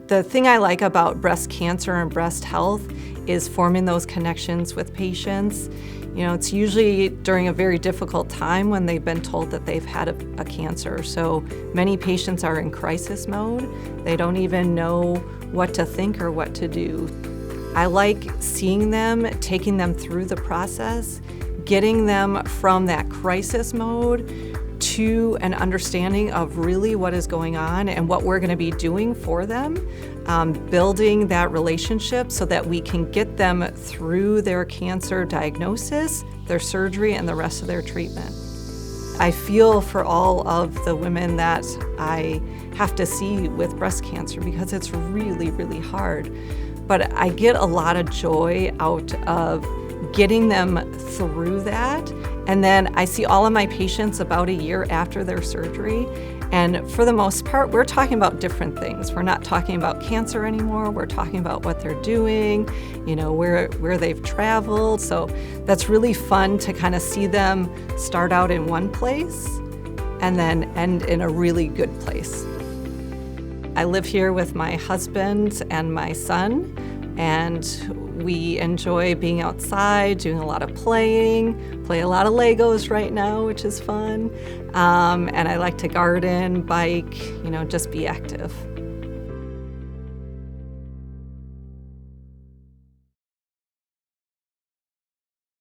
The thing I like about breast cancer and breast health is forming those connections with patients. You know, it's usually during a very difficult time when they've been told that they've had a cancer. So many patients are in crisis mode. They don't even know what to think or what to do. I like seeing them, taking them through the process, getting them from that crisis mode to an understanding of really what is going on and what we're going to be doing for them, building that relationship so that we can get them through their cancer diagnosis, their surgery, and the rest of their treatment. I feel for all of the women that I have to see with breast cancer because it's really, really hard. But I get a lot of joy out of getting them through that. And then I see all of my patients about a year after their surgery. And for the most part, we're talking about different things. We're not talking about cancer anymore. We're talking about what they're doing, you know, where they've traveled. So that's really fun to kind of see them start out in one place and then end in a really good place. I live here with my husband and my son, and we enjoy being outside, doing a lot of playing, play a lot of Legos right now, which is fun. And I like to garden, bike, you know, just be active.